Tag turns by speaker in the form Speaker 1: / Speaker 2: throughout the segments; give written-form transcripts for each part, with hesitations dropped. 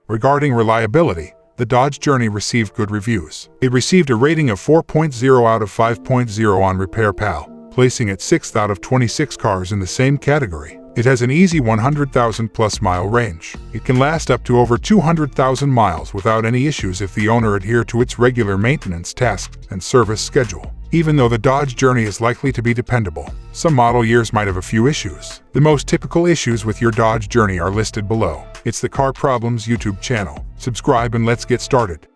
Speaker 1: Regarding reliability, the Dodge Journey received good reviews. It received a rating of 4.0 out of 5.0 on RepairPal, placing it 6th out of 26 cars in the same category. It has an easy 100,000+ mile range. It can last up to over 200,000 miles without any issues if the owner adhere to its regular maintenance tasks and service schedule. Even though the Dodge Journey is likely to be dependable, some model years might have a few issues. The most typical issues with your Dodge Journey are listed below. It's the Car Problems YouTube channel. Subscribe and let's get started.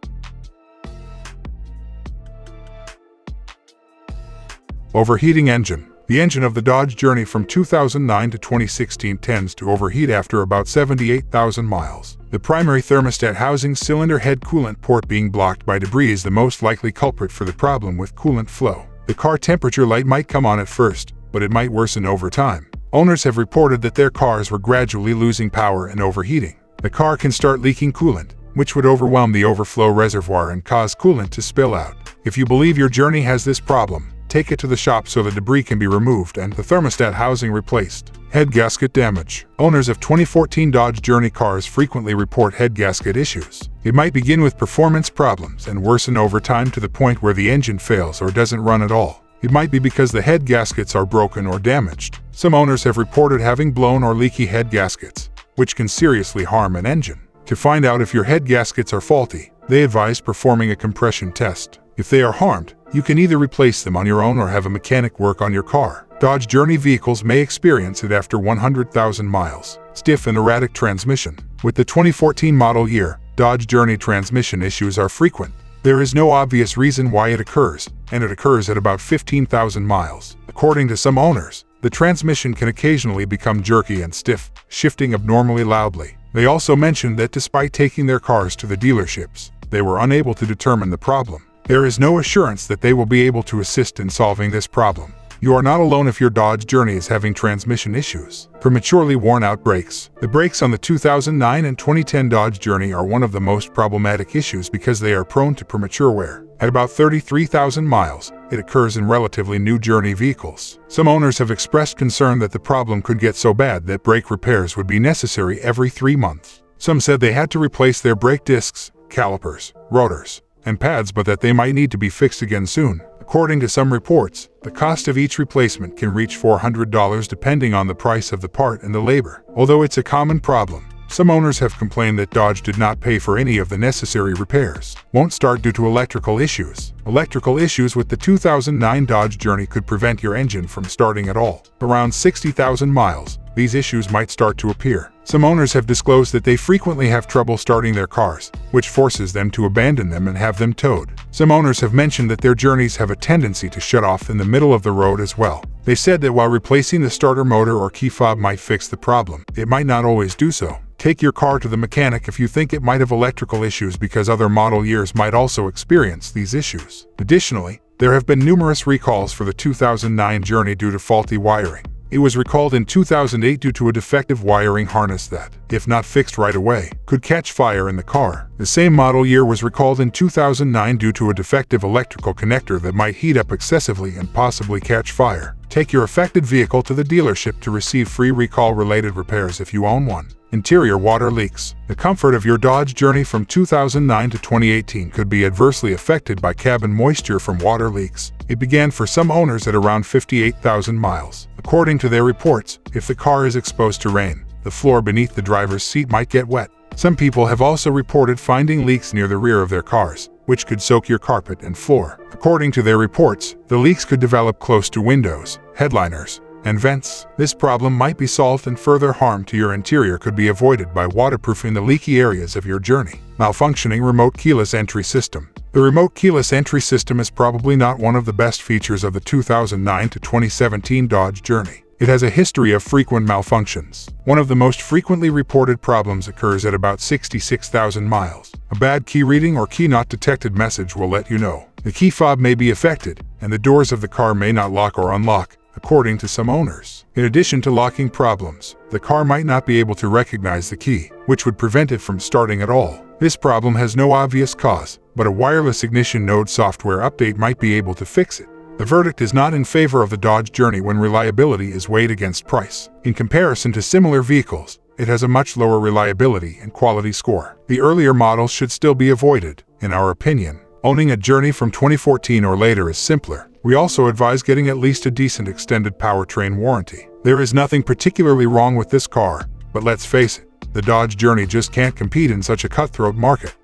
Speaker 1: Overheating engine. The engine of the Dodge Journey from 2009 to 2016 tends to overheat after about 78,000 miles. The primary thermostat housing cylinder head coolant port being blocked by debris is the most likely culprit for the problem with coolant flow. The car temperature light might come on at first, but it might worsen over time. Owners have reported that their cars were gradually losing power and overheating. The car can start leaking coolant, which would overwhelm the overflow reservoir and cause coolant to spill out. If you believe your Journey has this problem, take it to the shop so the debris can be removed and the thermostat housing replaced. Head gasket damage. Owners of 2014 Dodge Journey cars frequently report head gasket issues. It might begin with performance problems and worsen over time to the point where the engine fails or doesn't run at all. It might be because the head gaskets are broken or damaged. Some owners have reported having blown or leaky head gaskets, which can seriously harm an engine. To find out if your head gaskets are faulty, they advise performing a compression test. If they are harmed, you can either replace them on your own or have a mechanic work on your car. Dodge Journey vehicles may experience it after 100,000 miles. Stiff and erratic transmission. With the 2014 model year, Dodge Journey transmission issues are frequent. There is no obvious reason why it occurs, and it occurs at about 15,000 miles. According to some owners, the transmission can occasionally become jerky and stiff, shifting abnormally loudly. They also mentioned that despite taking their cars to the dealerships, they were unable to determine the problem. There is no assurance that they will be able to assist in solving this problem. You are not alone if your Dodge Journey is having transmission issues. Prematurely worn out brakes. The brakes on the 2009 and 2010 Dodge Journey are one of the most problematic issues because they are prone to premature wear. At about 33,000 miles, it occurs in relatively new Journey vehicles. Some owners have expressed concern that the problem could get so bad that brake repairs would be necessary every 3 months. Some said they had to replace their brake discs, calipers, rotors, and pads, but that they might need to be fixed again soon. According to some reports, the cost of each replacement can reach $400 depending on the price of the part and the labor. Although it's a common problem, some owners have complained that Dodge did not pay for any of the necessary repairs. Won't start due to electrical issues. Electrical issues with the 2009 Dodge Journey could prevent your engine from starting at all. Around 60,000 miles, these issues might start to appear. Some owners have disclosed that they frequently have trouble starting their cars, which forces them to abandon them and have them towed. Some owners have mentioned that their Journeys have a tendency to shut off in the middle of the road as well. They said that while replacing the starter motor or key fob might fix the problem, it might not always do so. Take your car to the mechanic if you think it might have electrical issues because other model years might also experience these issues. Additionally, there have been numerous recalls for the 2009 Journey due to faulty wiring. It was recalled in 2008 due to a defective wiring harness that, if not fixed right away, could catch fire in the car. The same model year was recalled in 2009 due to a defective electrical connector that might heat up excessively and possibly catch fire. Take your affected vehicle to the dealership to receive free recall-related repairs if you own one. Interior water leaks. The comfort of your Dodge Journey from 2009 to 2018 could be adversely affected by cabin moisture from water leaks. It began for some owners at around 58,000 miles. According to their reports, if the car is exposed to rain, the floor beneath the driver's seat might get wet. Some people have also reported finding leaks near the rear of their cars, which could soak your carpet and floor. According to their reports, the leaks could develop close to windows, headliners, and vents. This problem might be solved and further harm to your interior could be avoided by waterproofing the leaky areas of your Journey. Malfunctioning remote keyless entry system. The remote keyless entry system is probably not one of the best features of the 2009 to 2017 Dodge Journey. It has a history of frequent malfunctions. One of the most frequently reported problems occurs at about 66,000 miles. A bad key reading or key not detected message will let you know. The key fob may be affected, and the doors of the car may not lock or unlock, according to some owners. In addition to locking problems, the car might not be able to recognize the key, which would prevent it from starting at all. This problem has no obvious cause, but a wireless ignition node software update might be able to fix it. The verdict is not in favor of the Dodge Journey when reliability is weighed against price. In comparison to similar vehicles, it has a much lower reliability and quality score. The earlier models should still be avoided, in our opinion. Owning a Journey from 2014 or later is simpler. We also advise getting at least a decent extended powertrain warranty. There is nothing particularly wrong with this car, but let's face it, the Dodge Journey just can't compete in such a cutthroat market.